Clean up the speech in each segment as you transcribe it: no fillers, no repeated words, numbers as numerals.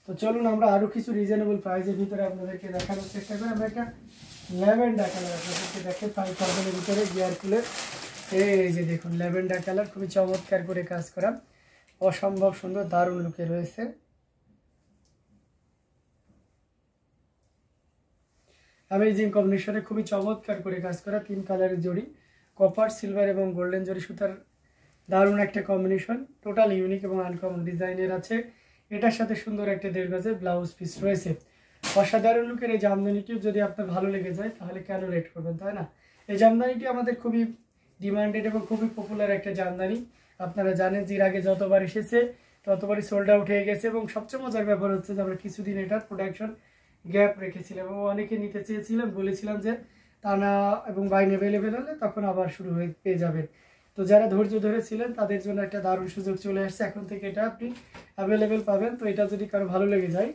তো চলুন আমরা আরও কিছু রিজনেবল প্রাইসের ভিতরে আপনাদেরকে দেখানোর চেষ্টা করি। আমরা একটা ল্যাভেন্ডার কালার আপনাদেরকে দেখে 5000-এর ভিতরে গিয়ার কুলের এই যে দেখুন ল্যাভেন্ডার কালার, খুবই চমৎকার করে কাজ করা, অসম্ভব সুন্দর দারুণ লুকে রয়েছে। অ্যামেজিং কম্বিনেশনে খুবই চমৎকার করে কাজ করা 3 কালারের জড়ি, কপার সিলভার এবং গোল্ডেন জড়ি সুতার দারুণ একটা কম্বিনেশন, টোটাল ইউনিক এবং আনকমন ডিজাইনের আছে। এটার সাথে সুন্দর একটা 1.5 গজের ব্লাউজ পিস রয়েছে। অসাধারণ লুকের এই জামদানিটিও যদি আপনার ভালো লেগে যায় তাহলে কেন লেট করবেন, তাই না? এই জামদানিটি আমাদের খুবই ডিমান্ডেড এবং খুবই পপুলার একটা জামদানি। আপনারা জানেন যে এর আগে যতবার এসেছে ততবারই সোল্ড আউট হয়ে গেছে, এবং সবচেয়ে মজার ব্যাপার হচ্ছে যে আমরা কিছুদিন এটার প্রোডাকশন গ্যাপ রেখেছিলাম এবং অনেকে নিতে চেয়েছিলাম, বলেছিলাম যে তা না এবং বাইন অ্যাভেলেবেল হলে তখন আবার শুরু হয়ে পেয়ে যাবেন। তো যারা ধৈর্য ধরেছিলেন তাদের জন্য একটা দারুণ সুযোগ চলে আসছে, এখন থেকে এটা আপনি অ্যাভেলেবেল পাবেন। তো এটা যদি কারো ভালো লেগে যায়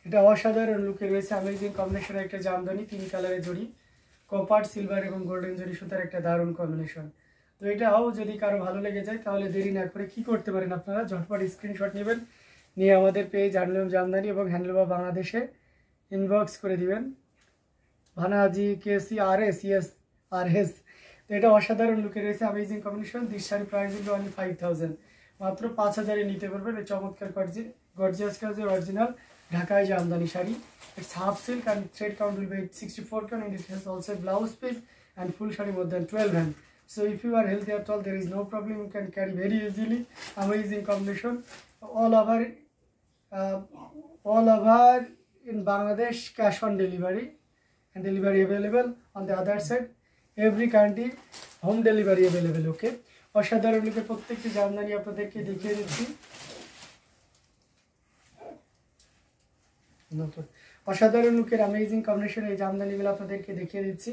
এটা অসাধারণ লুকে রয়েছে। অ্যামেজিং কম্বিনেশনের একটা জামদানি, 3 কালারের জড়ি, কপার সিলভার এবং গোল্ডেন জড়ি সুতার একটা দারুণ কম্বিনেশন। তো এটাও যদি কারো ভালো লেগে যায় তাহলে দেরি না করে কি করতে পারেন, আপনারা ঝটপট স্ক্রিনশট নেবেন, নিয়ে আমাদের পেজ হ্যান্ডলুম জামদানি এবং হ্যান্ডলুম বাংলাদেশে ইনবক্স করে দিবেন, ভানাজি কেসি আর এস ইএস আর এস। তো এটা অসাধারণ লুকে রয়েছে, amazing combination. This sari price হলো অনলি 5000, মাত্র 5000-এ নিতে পারবেন এই চমৎকার গর্জিয়াস কাজের অরিজিনাল ঢাকায় Jamdani sari. It's half silk and thread count will be 64 count, and it has also a blouse piece and full shari more than 12 hand. So if you are healthy at all, there is no problem, you can carry very easily. Amazing combination, all over in Bangladesh, cash on delivery and delivery available. On the other side, every country home delivery available. Okay, অসাধারণ লুকের প্রত্যেকটি জামদানি আপনাদেরকে দেখিয়ে দিচ্ছি। অসাধারণ লুকের amazing combination এই জামদানিগুলো আপনাদেরকে দেখিয়ে দিচ্ছি।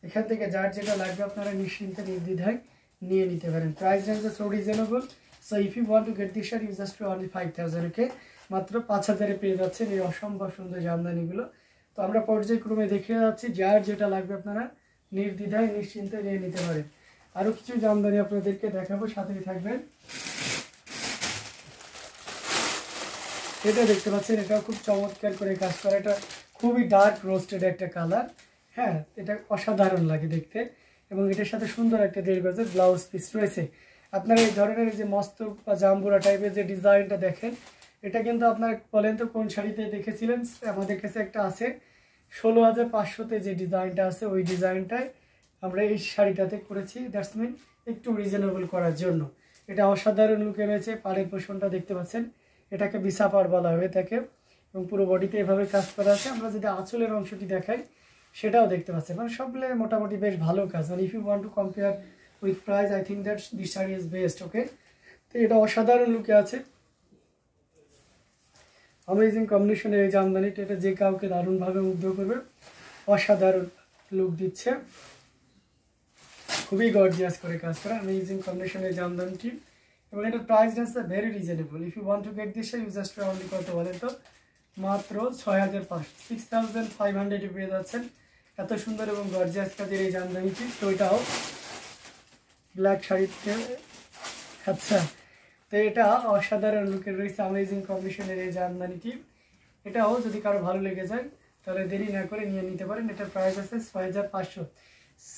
এখান থেকে যার যেটা লাগবে আপনারা নিশ্চিন্তে নির্দ্বিধায় নিয়ে নিতে পারেন। Price range is so reasonable, so if you want to get this sari you just pay only 5000। Okay, মাত্র 5000-এ পেয়ে যাচ্ছেন এই অসম্ভব সুন্দর জামদানিগুলো। তো আমরা পর্যায়ক্রমে দেখে যাচ্ছি, যার যেটা লাগবে আপনারা নির্দ্বিধায় নিশ্চিন্তে নিয়ে নিতে পারেন। আরও কিছু জামদানি আপনাদেরকে দেখাবো, সাথেই থাকবেন। এটা দেখতে পাচ্ছেন, এটাও খুব চমৎকার করে কাজ করা, এটা খুবই ডার্ক রোস্টেড একটা কালার। হ্যাঁ, এটা অসাধারণ লাগে দেখতে, এবং এটার সাথে সুন্দর একটা 1.5 গজের ব্লাউজ পিস রয়েছে। আপনারা এই ধরনের যে মস্তক বা জাম্বুরা টাইপের যে ডিজাইনটা দেখেন, এটা কিন্তু আপনার বলেন তো কোন শাড়িতে দেখেছিলেন? আমাদের কাছে একটা আছে 16500-তে যে ডিজাইনটা আছে, ওই ডিজাইনটাই আমরা এই শাড়িটাতে করেছি। দ্যাটস মিন একটু রিজনেবল করার জন্য। এটা অসাধারণ লুকে রয়েছে। পাড়ের পোষণটা দেখতে পাচ্ছেন, এটাকে বিছা পাড় বলা হয়ে থাকে, এবং পুরো বডিতে এভাবে কাজ করা আছে। আমরা যদি আঁচলের অংশটি দেখাই সেটাও দেখতে পাচ্ছেন, মানে সব মিলে মোটামুটি বেশ ভালো কাজ। মানে if you want to compare with price, I think that this sari is best. Okay, তো এটা অসাধারণ লুকে আছে, অ্যামেজিং কম্বিনেশনের এই জামদানিটা, এটা যে কাউকে দারুণভাবে মুগ্ধ করবে, অসাধারণ লুক দিচ্ছে, খুবই গর্জিয়াস করে কাজ করা অ্যামেজিং কম্বিনেশনের জামদানিটি। এবং এটার price range very reasonable. If you want to get this you just only কত বলেন তো? মাত্র 6500 পেয়ে যাচ্ছেন এত সুন্দর এবং গর্জিয়াস কাজের এই জামদানিটি। তো এটাও ব্ল্যাক শাড়িতে, আচ্ছা, তো এটা অসাধারণ লুকের রয়েছে অ্যামেজিং কম্বিনেশনের এই জামদানিটি। এটাও যদি কারো ভালো লেগে যায় তাহলে দেরি না করে নিয়ে নিতে পারেন। এটার প্রাইস আছে 6500,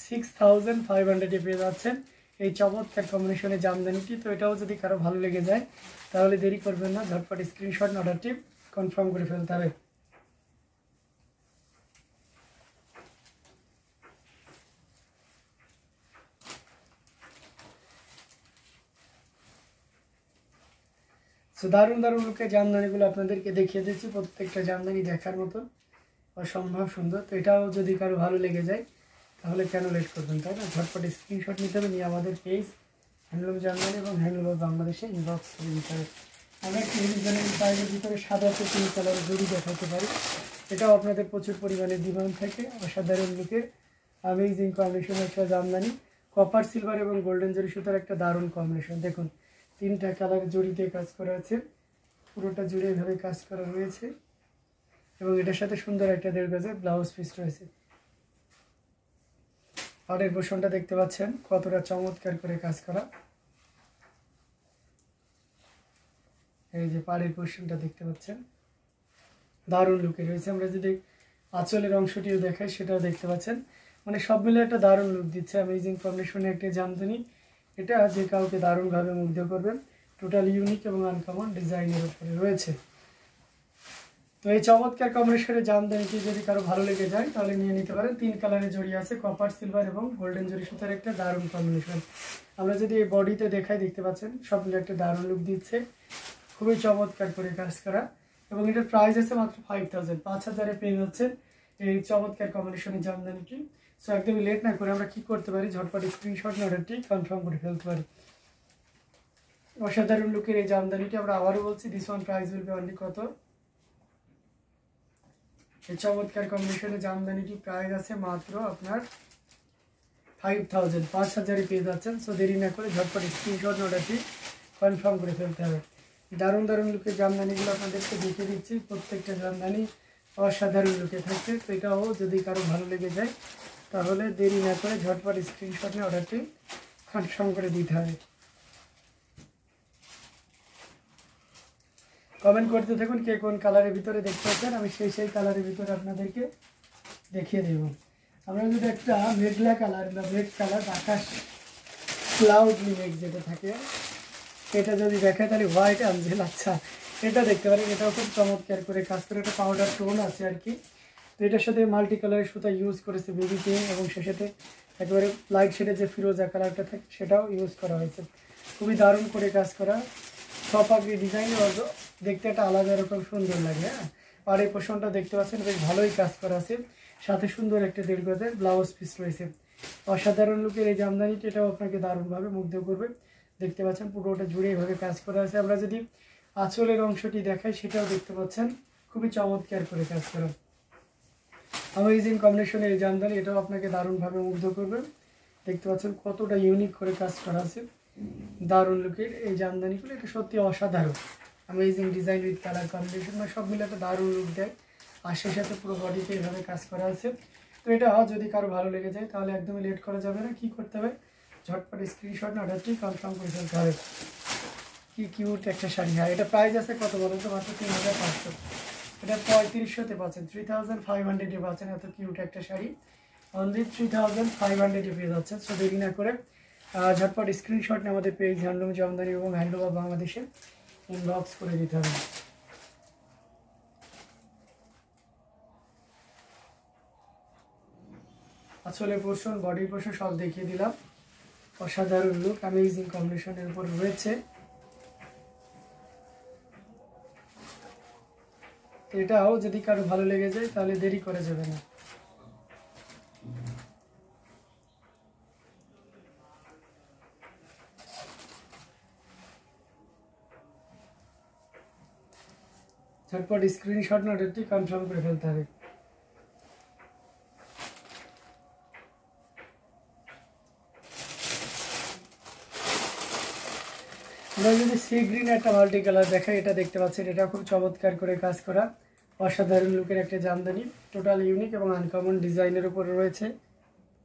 6500 পেয়ে যাচ্ছেন এই চমৎকার কম্বিনেশনের জামদানিটি। তো এটাও যদি কারো ভালো লেগে যায় তাহলে দেরি করবেন না, ঝটপট স্ক্রিনশট অর্ডারটি কনফার্ম করে ফেলতে হবে। সো দারুণ দারুণ লুকের জামদানিগুলো আপনাদেরকে দেখিয়ে দিচ্ছি, প্রত্যেকটা জামদানি দেখার মতো অসম্ভব সুন্দর। তো এটাও যদি কারো ভালো লেগে যায় তাহলে কেন লেট করবেন, তাই না? ঝটপট স্ক্রিনশট নিতে হবে, নিয়ে আমাদের পেজ হ্যান্ডলুম জামদানি এবং হ্যান্ডলুম বাংলাদেশে ইনবক্স করে দিতে হবে। আমরা একটি ডিজাইনের পায়ের ভিতরে সাদাতে 3 কালারের জড়ি দেখাতে পারি, এটাও আপনাদের প্রচুর পরিমাণে ডিমান্ড থাকে। অসাধারণ লুকে অ্যামেজিং কম্বিনেশন একটা জামদানি, কপার সিলভার এবং গোল্ডেন জরি সুতার একটা দারুণ কম্বিনেশন। দেখুন 3টা কালার জড়িতে কাজ করা আছে, পুরোটা জুড়ে এভাবে কাজ করা রয়েছে। এবং এটার সাথে সুন্দর একটা 1.5 গজের ব্লাউজ পিস রয়েছে। পাড়ের পোর্শনটা দেখতে পাচ্ছেন কতটা চমৎকার করে কাজ করা। এই যে পাড়ের পোর্শনটা দেখতে পাচ্ছেন দারুণ লুকে রয়েছে। আমরা যদি আঁচলের অংশটিও দেখাই সেটাও দেখতে পাচ্ছেন, মানে সব মিলে একটা দারুণ লুক দিচ্ছে। অ্যামেজিং কম্বিনেশনে একটা জামদানি, এটা যে কাউকে দারুণভাবে মুগ্ধ করবেন। টোটাল ইউনিক এবং আনকমন ডিজাইনের উপরে রয়েছে। তো এই চমৎকার কম্বিনেশনের জামদানিটি যদি কারো ভালো লেগে যায় তাহলে নিয়ে নিতে পারেন। 3 কালারে জড়ি আছে, কপার, সিলভার এবং গোল্ডেন জরি সুতার একটা দারুণ কম্বিনেশন। আমরা যদি এই বডিতে দেখাই দেখতে পাচ্ছেন সব মিলে একটা দারুণ লুক দিচ্ছে, খুবই চমৎকার করে কাজ করা। এবং এটার প্রাইস আছে মাত্র 5000, 5000-এ পেয়ে যাচ্ছেন এই চমৎকার কম্বিনেশনের জামদানিটি। সো একদমই লেট না করে আমরা কি করতে পারি, ঝটপট স্ক্রিনশট নিয়ে অর্ডারটি কনফার্ম করে ফেলতে পারি। অসাধারণ লুকের এই জামদানিটি আমরা আবারও বলছি, this one price will be only কত, এই চমৎকার কম্বিনেশনের জামদানিটি প্রাইস আছে মাত্র আপনার 5000, 5000-এ পেয়ে যাচ্ছেন। সো দেরি না করে ঝটপট স্ক্রিনশট নিয়ে অর্ডারটি কনফার্ম করে ফেলতে হবে। দারুণ দারুণ লুকের জামদানিগুলো আপনাদেরকে দেখে দিচ্ছি, প্রত্যেকটা জামদানি অসাধারণ লুকে থাকছে। তো এটাও যদি কারো ভালো লেগে যায় তাহলে দেরি না করে ঝটপট স্ক্রিনশট নিয়ে অর্ডারটি কনফার্ম করে দিতে হবে। কমেন্ট করতে থাকুন কে কোন কালারের ভিতরে দেখতে পাচ্ছেন, আমি সেই কালারের ভিতরে আপনাদেরকে দেখিয়ে দেব। আমরা যদি একটা মেঘলা কালার বা রেড কালার, আকাশ ক্লাউডলি মেঘ যেটা থাকে, এটা যদি দেখায় তাহলে হোয়াইট অ্যাঞ্জেল, আচ্ছা এটা দেখতে পারেন। এটাও খুব চমৎকার করে কাজ করে, এটা পাউডার টোন আছে আর কি। তো এটার সাথে মাল্টি কালারের সুতা ইউজ করেছে বেবিতে, এবং সে সাথে একেবারে লাইট শেডের যে ফিরোজা কালারটা থাকে সেটাও ইউজ করা হয়েছে। খুবই দারুণ করে কাজ করা, সপাগড়ি ডিজাইনের দেখতে একটা আলাদা রকম সুন্দর লাগে। হ্যাঁ, আর এই পোর্শনটা দেখতে পাচ্ছেন বেশ ভালোই কাজ করা আছে, সাথে সুন্দর একটা 1.5 গজের ব্লাউজ পিস রয়েছে। অসাধারণ লুকের এই জামদানিটি, এটাও আপনাকে দারুণভাবে মুগ্ধ করবে। দেখতে পাচ্ছেন পুরোটা জুড়ে এইভাবে কাজ করা আছে। আমরা যদি আঁচলের অংশটি দেখাই সেটাও দেখতে পাচ্ছেন খুবই চমৎকার করে কাজ করা। অ্যামেজিং কম্বিনেশনের এই জামদানি, এটাও আপনাকে দারুণভাবে মুগ্ধ করবে। দেখতে পাচ্ছেন কতটা ইউনিক করে কাজ করা আছে, দারুণ লুকের এই জামদানিগুলো, এটা সত্যি অসাধারণ। Amazing design with colour combination, মানে সব মিলে একটা দারুণ লুক দেয়। আর সেই সাথে পুরো বডিতে এইভাবে কাজ করা আছে। তো এটা যদি কারো ভালো লেগে যায় তাহলে একদমই লেট করা যাবে না, কি করতে হবে, ঝটপট স্ক্রিনশট না অর্ডারটি কনফার্ম করে ফেলতে হবে। কি কিউট একটা শাড়ি। হ্যাঁ, এটা প্রাইস আছে কত বলুন তো, মাত্র 3500। এটা 3500-তে পাচ্ছেন, 3500-এ পাচ্ছেন এত কিউট একটা শাড়ি, অনলি 3500-এ পেয়ে যাচ্ছেন। সো দেরি না করে ঝটপট স্ক্রিনশট নিয়ে আমাদের পেজ হ্যান্ডলুম জামদানি এবং হ্যান্ডলুম অফ বাংলাদেশে ইনবক্স করে দিতে হবে। আসলে পোর্শন, বডি পোর্শন সব দেখিয়ে দিলাম। অসাধারণ লুক, অ্যামেজিং কম্বিনেশনের উপর রয়েছে। এটাও যদি কারো ভালো লেগে যায় তাহলে দেরি করা যাবে না। ঝটপট স্ক্রিনশট না অর্ডারটি কনফার্ম করে ফেলতে হবে। আমরা যদি সি গ্রিন একটা মাল্টি কালার দেখাই, এটা দেখতে পাচ্ছেন, এটা খুব চমৎকার করে কাজ করা, অসাধারণ লুকের একটা জামদানি, টোটাল ইউনিক এবং আনকমন ডিজাইনের উপরে রয়েছে।